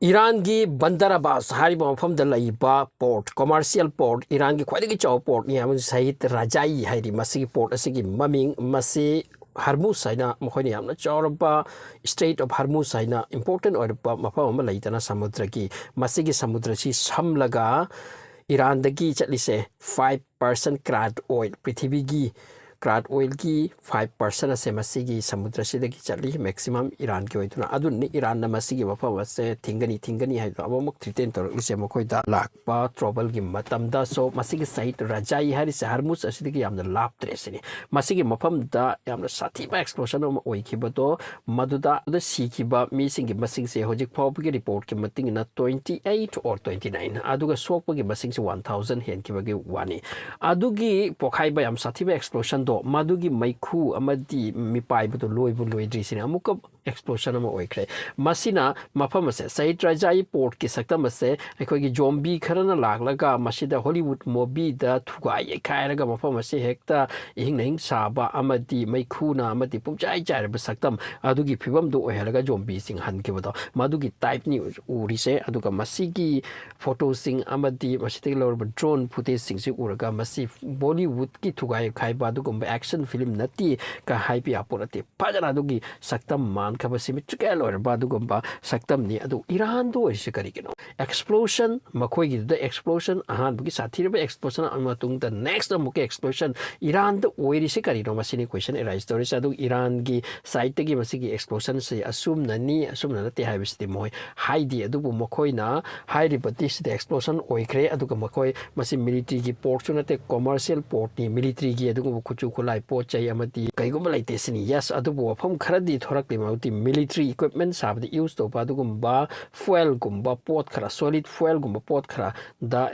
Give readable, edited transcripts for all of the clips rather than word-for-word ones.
Iran की बंदराबास हारिबा मफमदा लईबा port commercial port Iran की ख्वाइदगी चाव पोर्ट नि हम सहित राजाई हाइरि मसिगी पोर्ट असगी ममिंग मसे हरमुस हाइना मखोइनि यामना चावरबा स्टेट ऑफ हरमुस हाइना इंपोर्टेंट ओरबा मफम अमा लईतना समुद्र की मसिगी समुद्र सी समलगा ईरान दगी चलिसे 5% क्राड ऑयल पृथ्वी की क्राड ऑयल की 5% असे मसिगी समुद्र से दगी चली मैक्सिमम ईरान की होइतुना अदुनि ईरान न मसिगी मफम असे थिंगनी है अबमुक थ्रिटेन तोर इसे मखोइदा लाकपा ट्रबल की मतमदा सो मसिगी साइट राजाई हारि से हरमुस असिदगी यामना लापत्रे सिनि मसिगी मफम दा यामना साथीबा एक्सप्लोजन ओम ओइखिबतो मदुदा द सीखिबा मीसिंगी मसिंग से होजिक फाउबगी रिपोर्ट की मतिंग ना 28 और 29 अदुगा सोकपगी मसिंग से 1000 हेनकिबगी वानी अदुगी पोखाइबा याम साथीबा एक्सप्लोजन मधुगी मैखु अमदी मिपाइबदो लोइबु लोइद्रिसिने अमुक एक्सप्लोजन अमा ओइख्रे मसिना मफम से सहित राजाई पोर्ट की सक्तम से अखोगी जोम्बी खरना लागलगा मसिदा हॉलीवुड मूवी दा थुगाई खायरगा मफम से हेक्ता इहिंग नहिंग साबा अमदी मैखुना अमदी पुंचाई चाइरब सक्तम अदुगी फिबम दो ओहलगा जोम्बी सिंग हनकेबदो मधुगी टाइप नि उरिसे अदुगा मसिगी फोटो सिंग अमदी मसिदगी लौरब ड्रोन फुटेज सिंग से उरगा मसि बॉलीवुड की थुगाई खाइबा अदुगुम एक्शन फिल्म नती का हाइपी आपोरते फजना दुगी सक्तम मान खब सिमिट्रिकल और बादुगुम्बा सक्तम नि अदु ईरान दो इसे करिगिनो एक्सप्लोजन मखोई गी द एक्सप्लोजन अहान बुगी साथीरबे एक्सप्लोजन अमतुंग द नेक्स्ट अमुके एक्सप्लोजन ईरान द ओइरिसे करिनो मसिनी क्वेश्चन एराइज तोरिस अदु ईरान की साइट गी मसिगी एक्सप्लोजन से असुम नते हाइबिसति मोय हाइदी अदुबु मखोइना हाइरिबति से एक्सप्लोजन ओइख्रे अदुगा मखोइ मसि मिलिटरी की पोर्ट सुनते कमर्शियल पोर्ट नि मिलिटरी की अदुगु खुचु खुलाई पोट चाइ अमति कइगुम लाइते सिनी यस अदुबु वफम खरदी थोरक्लि माउति मिलिटरी इक्विपमेंट साबदि यूज तो बादुगुम्बा फुएल गुम्बा पोट खरा सॉलिड फुएल गुम्बा पोट खरा दा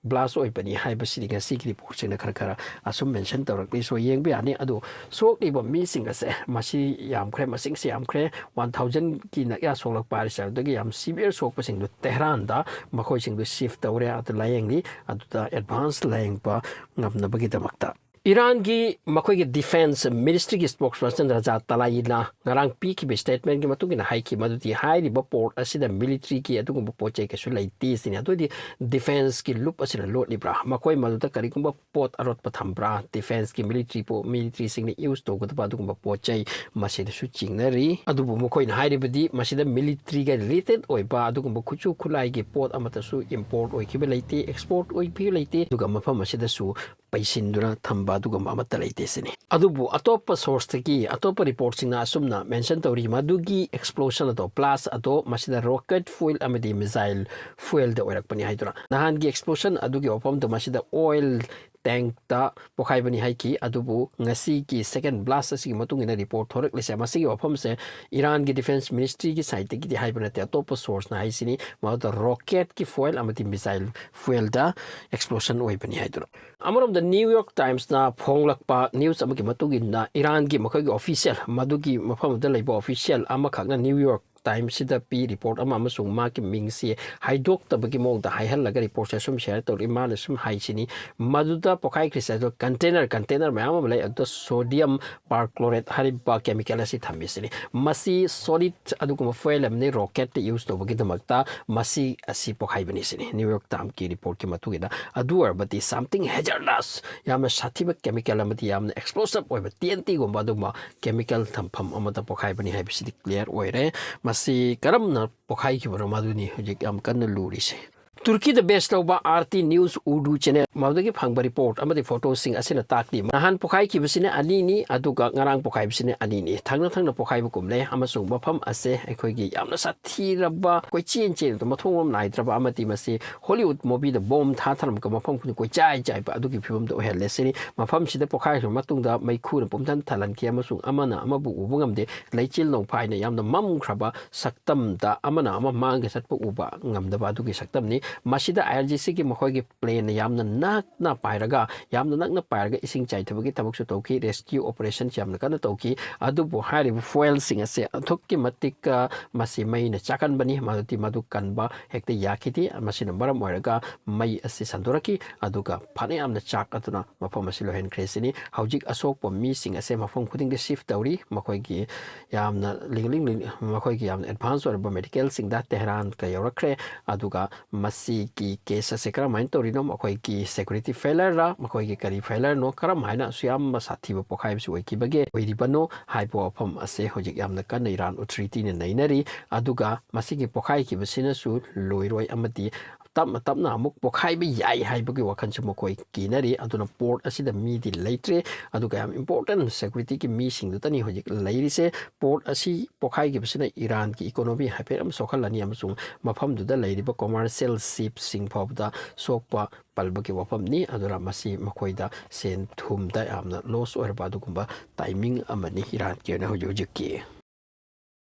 ब्लास्ट ओइपनी हाइबसिनि गसी की रिपोर्ट से खर खर असुम मेंशन तौरक्लि सो येंबे आनी अदु सोक्लिबो मी सिंगसे मसी यामख्रे मसिंग से यामख्रे 1000 की नया सोलक पारिस दगी याम सीवियर सोकपसिंग तेहरान दा मखोइ सिंग शिफ्ट तौरे अत लायंगली अदुदा एडवांस लायंग पा ngapnabagi damakta ईरान की मखोई की डिफेंस मिनिस्ट्री की स्पोक्सपर्सन राजा तलाइना ngarang पी की स्टेटमेंट की मतुगिना हाई की मदुति हाइरिबा पोर्ट असिदा मिलिटरी की अदुगुम्बा पोचे केसु लैती सिनि अदुदि डिफेंस की लुप असिना लोटलिब्रा मखोई मदुदा करिगुम्बा पोट अरोट पथामब्रा डिफेंस की मिलिटरी सिंगनि यूज तोगदबा अदुगुम्बा पोचे मसिदसु चिंगनरी अदुबु मखोइना हाइरिबदि मसिदा मिलिटरी का रिलेटेड ओइबा अदुगुम्बा खुचु खुलाई की पोट अमतसु इंपोर्ट ओइखिबा लैते एक्सपोर्ट ओइखिबा लैते दुगा मफम मसिदसु पैसिंदुना थंबा दुगुम्बा अमत लैते सिनि अदुबु अतोप सोर्स की अतोप रिपोर्ट सिंगना असुमना मेंशन तौरी मदुगी एक्सप्लोजन अदो प्लस अदो मसिदा रॉकेट फ्यूल अमदी मिसाइल फ्यूल द ओरकपनि हाइदुना नहान की एक्सप्लोजन अदुगी ओपम द मसिदा ऑयल टैंक ता पोखाइबनी हाइकी अदुबु ngasi की सेकंड ब्लास्ट असि मतुंग इन रिपोर्ट थोरक लेसे मसिगी ओफम से ईरान की डिफेंस मिनिस्ट्री की साइट की हाइबनते अतोप सोर्स ना हाइसिनी माउद रॉकेट की फ्यूल अमति मिसाइल फ्यूल दा एक्सप्लोजन ओइबनी हाइदुना अमरम द न्यूयॉर्क टाइम्स ना फोंगलकपा न्यूज़ अमकी मतुगिना ईरान की मखोगी ऑफिशियल मदुगी मफम द लेबो ऑफिशियल अमखकना न्यूयॉर्क टाइम सिदा पी रिपोर्ट मा की मिंगसी हाइडोक तबगी मोंग दा हाइहल लगा रिपोर्ट से सुम शेयर तो इमान सुम हाइसिनी मदुदा पोखाई क्रिसा जो कंटेनर मैम ले अद सोडियम परक्लोरेट हरिबा केमिकल असि थमिसिनी मसी सॉलिड अदुगुम फुएल हमने रॉकेट यूज तो बगी दमकता मसी असि पोखाई बनिसिनी न्यूयॉर्क टाइम की रिपोर्ट की मतुगिदा अदुअर बटी समथिंग हेजर्डस याम साथिब केमिकल अमति याम एक्सप्लोसिव ओइब टीएनटी गुम्बा दुमा केमिकल थमफम अमता पोखाई बनि हाइबिसिदी क्लियर ओइरे मसी करमना पोखाई की बरो मादुनी हजिक याम कन्न लूरिसे तुर्की द बेस्ट तौबा आरटी न्यूज उर्दू चैनल माउदगी फंगबा रिपोर्ट अमदि फोटो सिंग असिना ताकली नहान पोखाई की बसिने अनीनी अदुगा ngarang पोखाई बसिने अनीनी थांना पोखाई बकुमले अमसुंग मफम असे अखोगी यामना साथीरबा कोइ चेन तो मथोंगम नाइद्रबा अमति मसे हॉलीवुड मूवी द बॉम्ब थाथरम का मफम कुनि कोइ चाइ बा अदुगी फिबम द ओहेलेसिनी मफम सिदा पोखाई मतुंगदा मैखु पुमथन थालन की अमसुंग अमना अमबु उबुंगमदे लैचिल नों फाइना यामना ममख्रबा सक्तम दा अमना अमा मांगे सतप उबा ngamdaba अदुगी सक्तमनि masida IRGC ki makhoi gi plane yamna nakna pairaga yamna nakna pairaga ising chai thubagi tabuk su toki rescue operation chamna kana toki adu bu hari fuel sing ase thukki matik masi mai na chakan bani maduti madu kanba hekte yakiti masina maram oiraga mai ase sandoraki aduga phane yamna chak atuna mafam asilo hen kresini haujik asok po mi sing ase mafam khuding de shift tawri makhoi gi yamna ling makhoi gi yamna advance or medical sing da tehran ka yorakre aduga masi ki case ase kara main torino makhoi gi security failure ra makhoi gi kari failure no kara maina suyam sathi bo pokhai su ki bage oiri bano haipo pham ase hojik yamna kan iran authority ne nainari aduga masi gi pokhai ki basina su loiroi amati tapna amuk pokhai bi yai haibagi wakhan chu mokoi kinari aduna port asida mi di leitre aduga yam important security ki mi sing du tani hojik leiri se port asi pokhai gi basina iran ki economy hape am sokhalani am chung mafam du da leiri ba commercial ship sing phobda sokpa palbagi wafam ni adura masi makoida sen thum da amna loss or ba du kumba timing amani iran ki na hojik ki